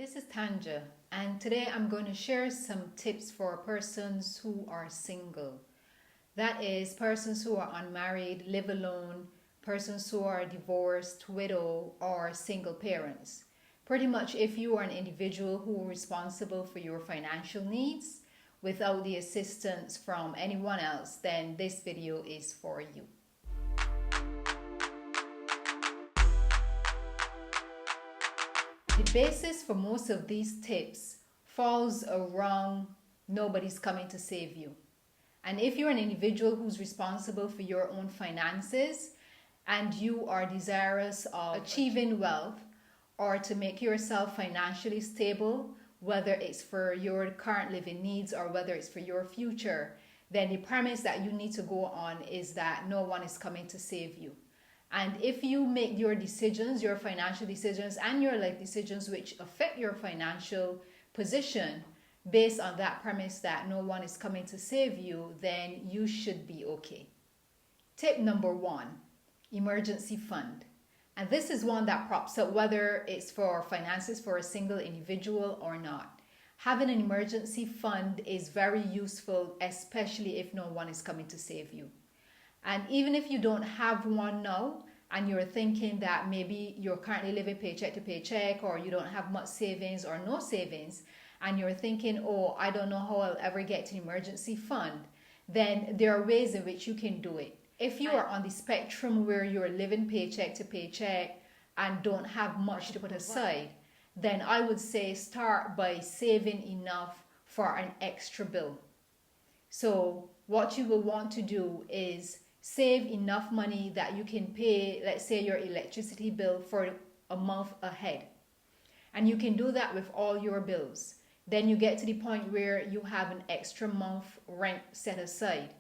This is Tanja, and today I'm going to share some tips for persons who are single. That is, persons who are unmarried, live alone, persons who are divorced, widow, or single parents. Pretty much, if you are an individual who is responsible for your financial needs without the assistance from anyone else, then this video is for you. The basis for most of these tips falls around nobody's coming to save you. And if you're an individual who's responsible for your own finances and you are desirous of achieving wealth or to make yourself financially stable, whether it's for your current living needs or whether it's for your future, then the premise that you need to go on is that no one is coming to save you. And if you make your decisions, your financial decisions and your life decisions which affect your financial position based on that premise that no one is coming to save you, then you should be okay. Tip number 1, emergency fund. And this is one that props up whether it's for finances for a single individual or not. Having an emergency fund is very useful, especially if no one is coming to save you. And even if you don't have one now and you're thinking that maybe you're currently living paycheck to paycheck or you don't have much savings or no savings and you're thinking, oh, I don't know how I'll ever get to an emergency fund, then there are ways in which you can do it. If you are on the spectrum where you're living paycheck to paycheck and don't have much to put aside, then I would say start by saving enough for an extra bill. So what you will want to do is save enough money that you can pay, let's say, your electricity bill for a month ahead. And you can do that with all your bills. Then you get to the point where you have an extra month rent set aside.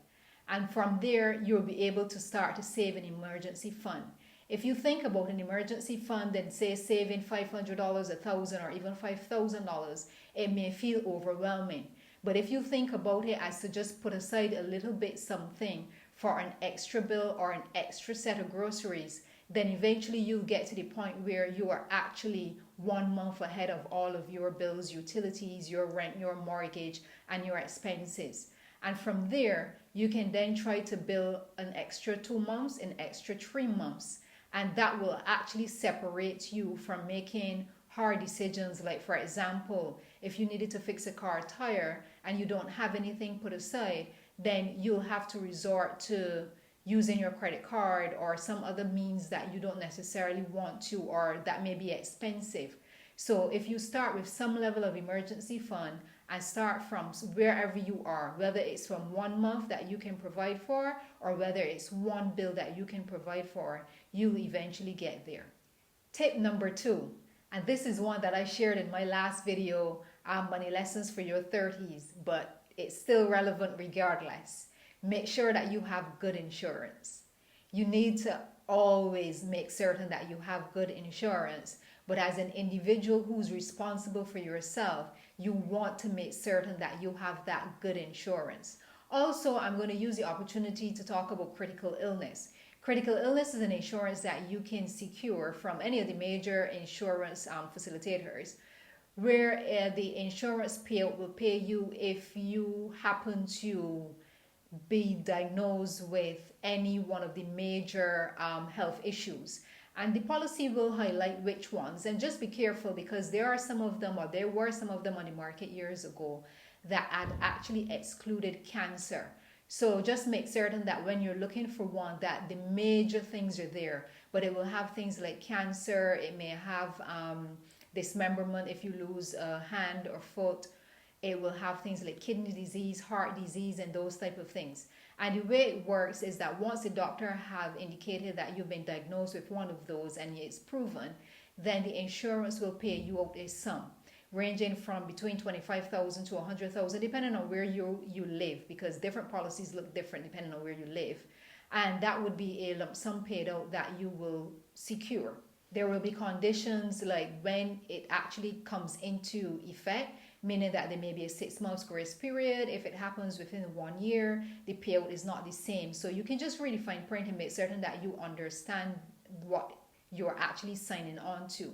And from there, you'll be able to start to save an emergency fund. If you think about an emergency fund and say saving $500, $1,000, or even $5,000, it may feel overwhelming. But if you think about it as to just put aside a little bit something for an extra bill or an extra set of groceries, then eventually you'll get to the point where you are actually 1 month ahead of all of your bills, utilities, your rent, your mortgage, and your expenses. And from there, you can then try to build an extra 2 months, an extra 3 months. And that will actually separate you from making hard decisions. Like, for example, if you needed to fix a car tire and you don't have anything put aside, then you'll have to resort to using your credit card or some other means that you don't necessarily want to or that may be expensive. So if you start with some level of emergency fund and start from wherever you are, whether it's from 1 month that you can provide for or whether it's one bill that you can provide for, you'll eventually get there. Tip number 2, and this is one that I shared in my last video, Money Lessons for Your 30s, but it's still relevant regardless. Make sure that you have good insurance. You need to always make certain that you have good insurance. But as an individual who's responsible for yourself, you want to make certain that you have that good insurance. Also, I'm going to use the opportunity to talk about critical illness. Critical illness is an insurance that you can secure from any of the major insurance facilitators, where the insurance payout will pay you if you happen to be diagnosed with any one of the major health issues. And the policy will highlight which ones. And just be careful because there were some of them on the market years ago that had actually excluded cancer. So just make certain that when you're looking for one that the major things are there. But it will have things like cancer, it may have dismemberment if you lose a hand or foot. It will have things like kidney disease, heart disease, and those type of things. And the way it works is that once the doctor have indicated that you've been diagnosed with one of those and it's proven, then the insurance will pay you out a sum ranging from between $25,000 to $100,000 depending on where you live, because different policies look different depending on where you live. And that would be a lump sum paid out that you will secure. There will be conditions like when it actually comes into effect, meaning that there may be a 6 months grace period. If it happens within 1 year, the payout is not the same. So you can just really fine print and make certain that you understand what you're actually signing on to.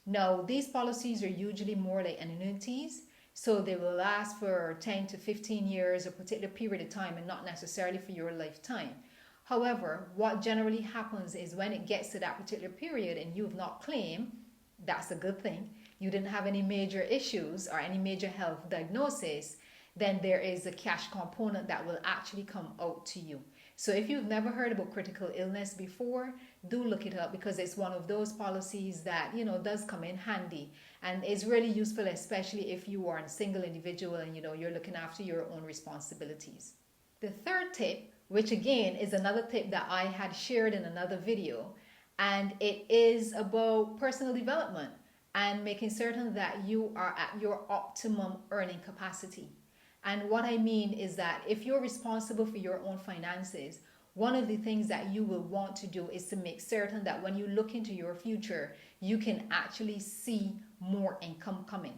Now, these policies are usually more like annuities, so they will last for 10 to 15 years, a particular period of time, and not necessarily for your lifetime. However, what generally happens is when it gets to that particular period and you've not claimed, that's a good thing. You didn't have any major issues or any major health diagnosis, then there is a cash component that will actually come out to you. So if you've never heard about critical illness before, do look it up, because it's one of those policies that, does come in handy and is really useful, especially if you are a single individual and, you're looking after your own responsibilities. The third tip, which again is another tip that I had shared in another video, and it is about personal development and making certain that you are at your optimum earning capacity. And what I mean is that if you're responsible for your own finances, one of the things that you will want to do is to make certain that when you look into your future, you can actually see more income coming.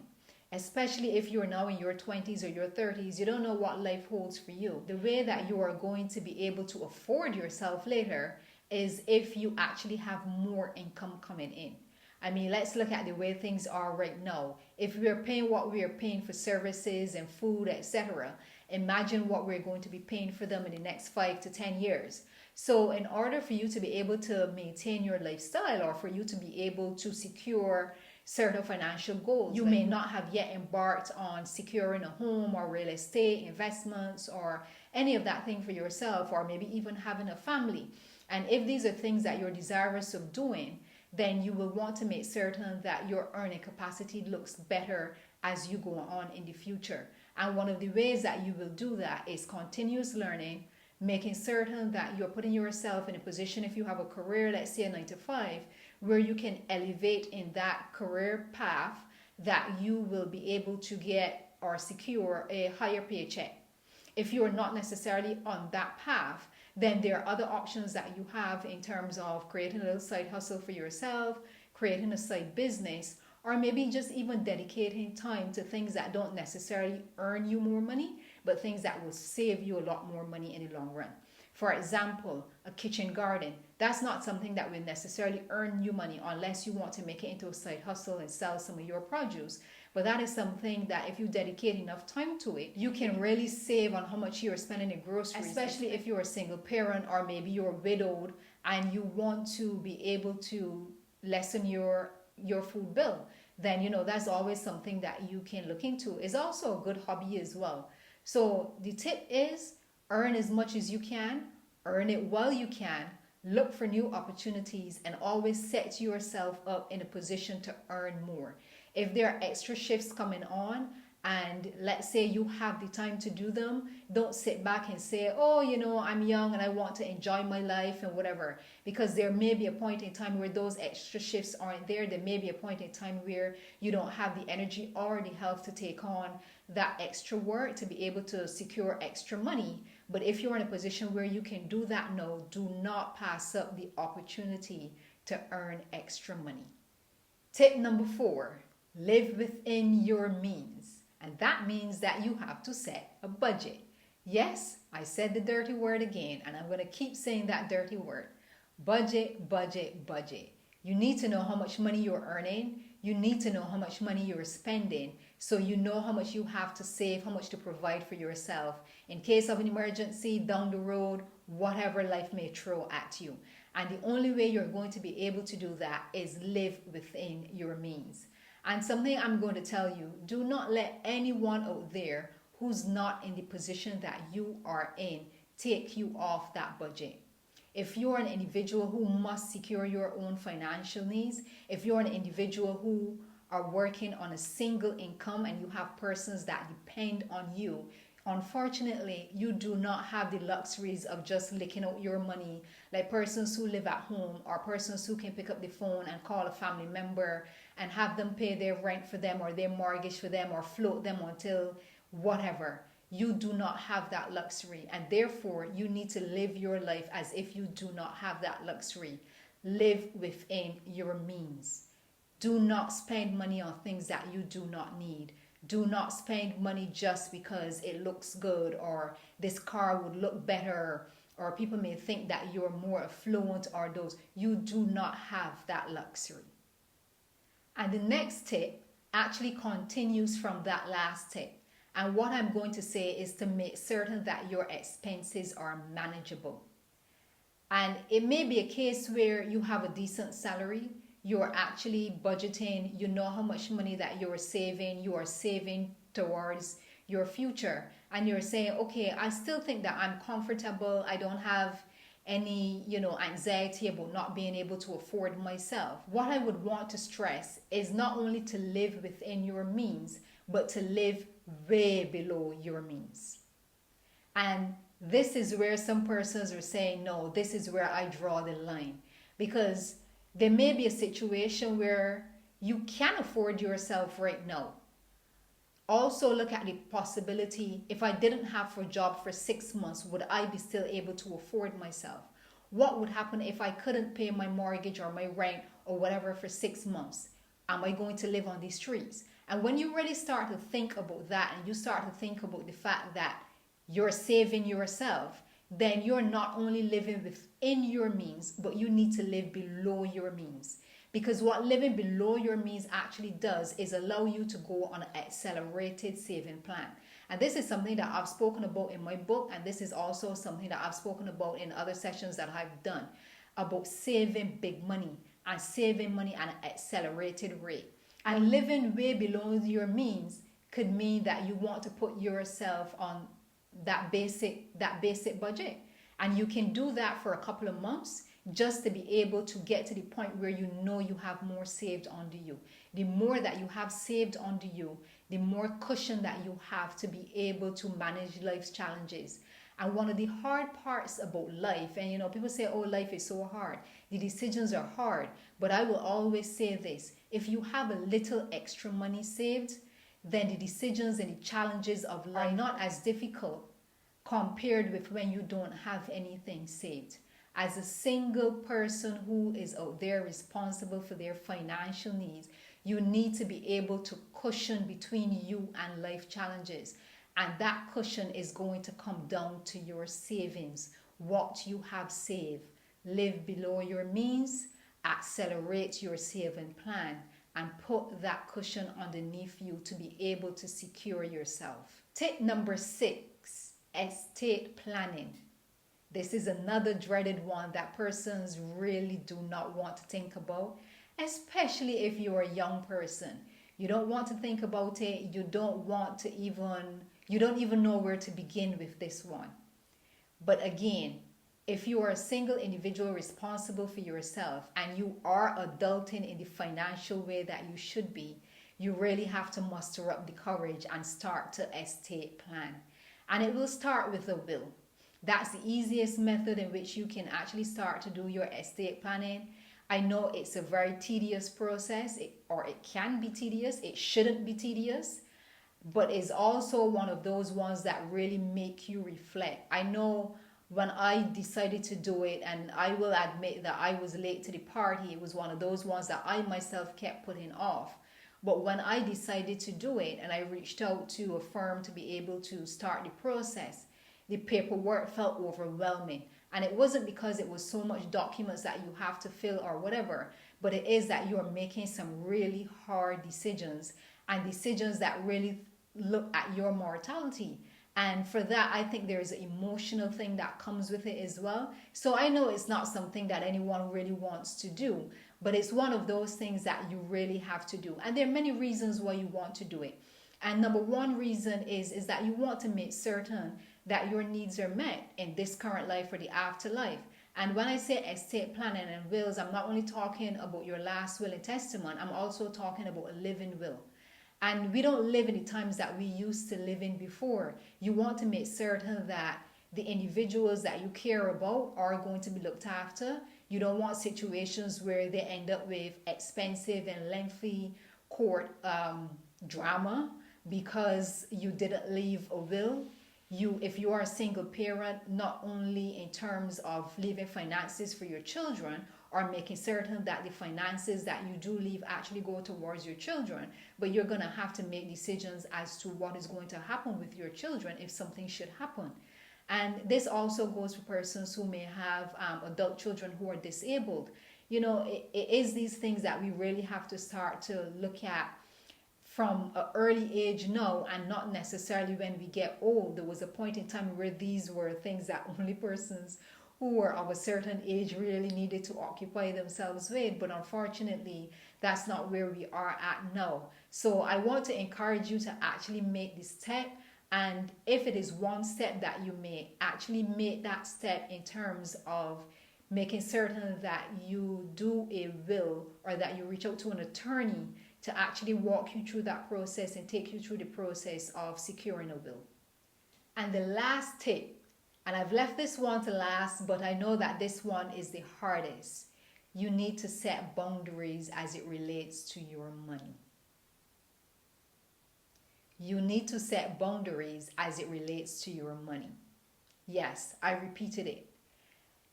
Especially if you're now in your 20s or your 30s, you don't know what life holds for you. The way that you are going to be able to afford yourself later is if you actually have more income coming in. I mean, let's look at the way things are right now. If we are paying what we are paying for services and food, etc., imagine what we're going to be paying for them in the next 5 to 10 years. So in order for you to be able to maintain your lifestyle, or for you to be able to secure certain financial goals, you may not have yet embarked on securing a home or real estate investments or any of that thing for yourself, or maybe even having a family. And if these are things that you're desirous of doing, then you will want to make certain that your earning capacity looks better as you go on in the future. And one of the ways that you will do that is continuous learning, making certain that you're putting yourself in a position, if you have a career, let's say a 9 to 5, where you can elevate in that career path, that you will be able to get or secure a higher paycheck. If you're not necessarily on that path, then there are other options that you have in terms of creating a little side hustle for yourself, creating a side business, or maybe just even dedicating time to things that don't necessarily earn you more money, but things that will save you a lot more money in the long run. For example, a kitchen garden. That's not something that will necessarily earn you money unless you want to make it into a side hustle and sell some of your produce. But that is something that if you dedicate enough time to it, you can really save on how much you're spending in groceries. Especially if you're a single parent, or maybe you're widowed and you want to be able to lessen your food bill. Then, that's always something that you can look into. It's also a good hobby as well. So the tip is, earn as much as you can, earn it while you can, look for new opportunities, and always set yourself up in a position to earn more. If there are extra shifts coming on, and let's say you have the time to do them, don't sit back and say, oh, I'm young and I want to enjoy my life and whatever. Because there may be a point in time where those extra shifts aren't there. There may be a point in time where you don't have the energy or the health to take on that extra work to be able to secure extra money. But if you're in a position where you can do that now, do not pass up the opportunity to earn extra money. Tip number 4, live within your means. And that means that you have to set a budget. Yes, I said the dirty word again, and I'm going to keep saying that dirty word. Budget, budget, budget. You need to know how much money you're earning. You need to know how much money you're spending, so you know how much you have to save, how much to provide for yourself in case of an emergency down the road, whatever life may throw at you. And the only way you're going to be able to do that is live within your means. And something I'm going to tell you, do not let anyone out there who's not in the position that you are in take you off that budget. If you're an individual who must secure your own financial needs, if you're an individual who are working on a single income and you have persons that depend on you, unfortunately, you do not have the luxuries of just licking out your money like persons who live at home, or persons who can pick up the phone and call a family member and have them pay their rent for them or their mortgage for them or float them until whatever. You do not have that luxury, and therefore you need to live your life as if you do not have that luxury. Live within your means. Do not spend money on things that you do not need. Do not spend money just because it looks good, or this car would look better, or people may think that you're more affluent, or those. You do not have that luxury. And the next tip actually continues from that last tip. And what I'm going to say is to make certain that your expenses are manageable. And it may be a case where you have a decent salary, you're actually budgeting, you know how much money that you are saving towards your future. And you're saying, okay, I still think that I'm comfortable, I don't have any anxiety about not being able to afford myself. What I would want to stress is not only to live within your means, but to live way below your means. And this is where some persons are saying, no, this is where I draw the line. Because there may be a situation where you can afford yourself right now. Also look at the possibility, if I didn't have a job for 6 months, would I be still able to afford myself? What would happen if I couldn't pay my mortgage or my rent or whatever for 6 months? Am I going to live on the streets? And when you really start to think about that, and you start to think about the fact that you're saving yourself, then you're not only living within your means, but you need to live below your means. Because what living below your means actually does is allow you to go on an accelerated saving plan. And this is something that I've spoken about in my book, and this is also something that I've spoken about in other sessions that I've done about saving big money and saving money at an accelerated rate. And living way below your means could mean that you want to put yourself on that basic budget. And you can do that for a couple of months just to be able to get to the point where you know you have more saved under you. The more that you have saved under you, the more cushion that you have to be able to manage life's challenges. And one of the hard parts about life, and people say, oh, life is so hard. The decisions are hard. But I will always say this, if you have a little extra money saved, then the decisions and the challenges of life are not as difficult compared with when you don't have anything saved. As a single person who is out there responsible for their financial needs, you need to be able to cushion between you and life challenges. And that cushion is going to come down to your savings, what you have saved. Live below your means, accelerate your saving plan, and put that cushion underneath you to be able to secure yourself. Tip number 6, estate planning. This is another dreaded one that persons really do not want to think about, especially if you're a young person. You don't want to think about it. You don't even know where to begin with this one. But again, if you are a single individual responsible for yourself and you are adulting in the financial way that you should be, you really have to muster up the courage and start to estate plan. And it will start with a will. That's the easiest method in which you can actually start to do your estate planning. I know it's a very tedious process, it can be tedious, it shouldn't be tedious, but it's also one of those ones that really make you reflect. I know when I decided to do it, and I will admit that I was late to the party, it was one of those ones that I myself kept putting off. But when I decided to do it and I reached out to a firm to be able to start the process, the paperwork felt overwhelming. And it wasn't because it was so much documents that you have to fill or whatever, but it is that you're making some really hard decisions, and decisions that really look at your mortality. And for that, I think there's an emotional thing that comes with it as well. So I know it's not something that anyone really wants to do, but it's one of those things that you really have to do. And there are many reasons why you want to do it. And number one reason is that you want to make certain that your needs are met in this current life or the afterlife. And when I say estate planning and wills, I'm not only talking about your last will and testament, I'm also talking about a living will. And we don't live in the times that we used to live in before. You want to make certain that the individuals that you care about are going to be looked after. You don't want situations where they end up with expensive and lengthy court drama because you didn't leave a will. If you are a single parent, not only in terms of leaving finances for your children or making certain that the finances that you do leave actually go towards your children, but you're going to have to make decisions as to what is going to happen with your children if something should happen. And this also goes for persons who may have adult children who are disabled. It is these things that we really have to start to look at from an early age now, and not necessarily when we get old. There was a point in time where these were things that only persons who were of a certain age really needed to occupy themselves with, but unfortunately that's not where we are at now. So I want to encourage you to actually make this step, and if it is one step that you make, actually make that step in terms of making certain that you do a will, or that you reach out to an attorney to actually walk you through that process and take you through the process of securing a will. And the last tip, and I've left this one to last, but I know that this one is the hardest. You need to set boundaries as it relates to your money. You need to set boundaries as it relates to your money. Yes, I repeated it.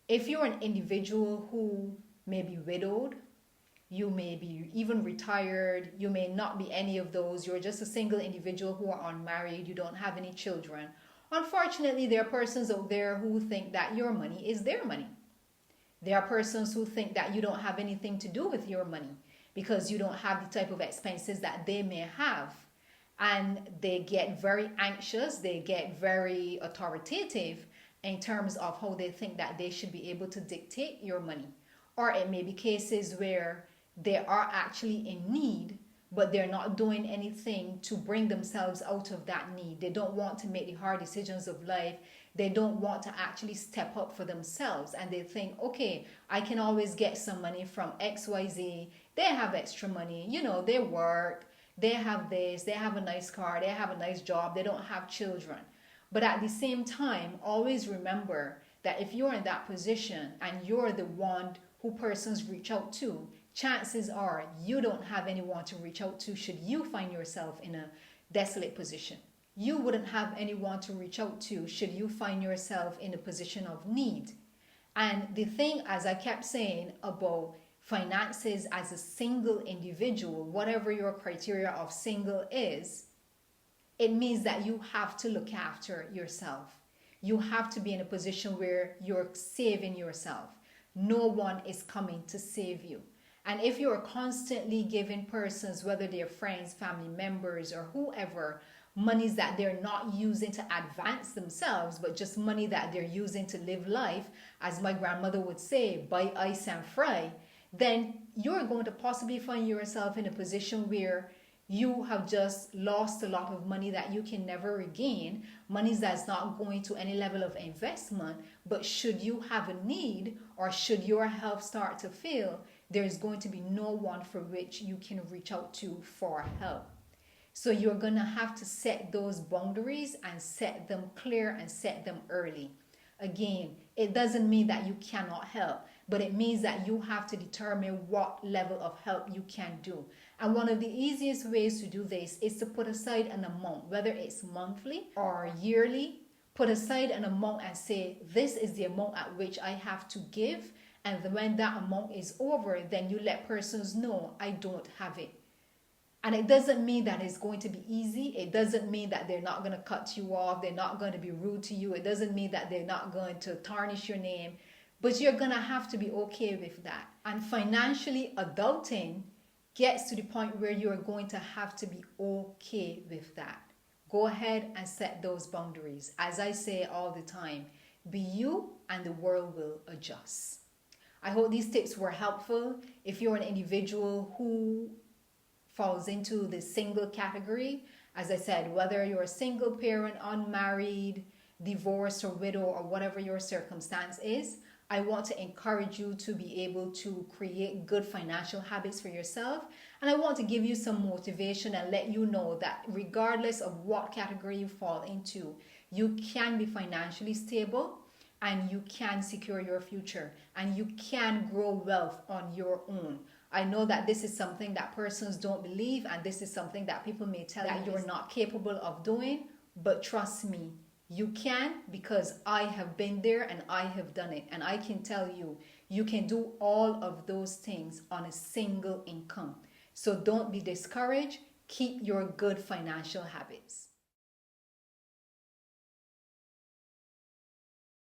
If you're an individual who may be widowed, you may be even retired, you may not be any of those, you're just a single individual who are unmarried, you don't have any children. Unfortunately, there are persons out there who think that your money is their money. There are persons who think that you don't have anything to do with your money because you don't have the type of expenses that they may have. And they get very anxious, they get very authoritative in terms of how they think that they should be able to dictate your money. Or it may be cases where they are actually in need, but they're not doing anything to bring themselves out of that need. They don't want to make the hard decisions of life. They don't want to actually step up for themselves. And they think, okay, I can always get some money from XYZ. They have extra money. They work. They have this. They have a nice car. They have a nice job. They don't have children. But at the same time, always remember that if you're in that position and you're the one who persons reach out to, chances are you don't have anyone to reach out to should you find yourself in a desolate position. You wouldn't have anyone to reach out to should you find yourself in a position of need. And the thing, as I kept saying about finances as a single individual, whatever your criteria of single is, it means that you have to look after yourself. You have to be in a position where you're saving yourself. No one is coming to save you. And if you're constantly giving persons, whether they're friends, family members, or whoever, monies that they're not using to advance themselves, but just money that they're using to live life, as my grandmother would say, buy ice and fry, then you're going to possibly find yourself in a position where you have just lost a lot of money that you can never regain, money that's not going to any level of investment. But should you have a need, or should your health start to fail, there's going to be no one for which you can reach out to for help. So you're going to have to set those boundaries and set them clear and set them early. Again, it doesn't mean that you cannot help, but it means that you have to determine what level of help you can do. And one of the easiest ways to do this is to put aside an amount, whether it's monthly or yearly. Put aside an amount and say, this is the amount at which I have to give. And when that amount is over, then you let persons know, I don't have it. And it doesn't mean that it's going to be easy. It doesn't mean that they're not going to cut you off. They're not going to be rude to you. It doesn't mean that they're not going to tarnish your name. But you're going to have to be okay with that. And financially adulting gets to the point where you're going to have to be okay with that. Go ahead and set those boundaries. As I say all the time, be you and the world will adjust. I hope these tips were helpful. If you're an individual who falls into the single category, as I said, whether you're a single parent, unmarried, divorced, or widow, or whatever your circumstance is, I want to encourage you to be able to create good financial habits for yourself. And I want to give you some motivation and let you know that regardless of what category you fall into, you can be financially stable and you can secure your future and you can grow wealth on your own. I know that this is something that persons don't believe, and this is something that people may tell you you're not capable of doing, but trust me, you can, because I have been there and I have done it. And I can tell you, you can do all of those things on a single income. So don't be discouraged. Keep your good financial habits.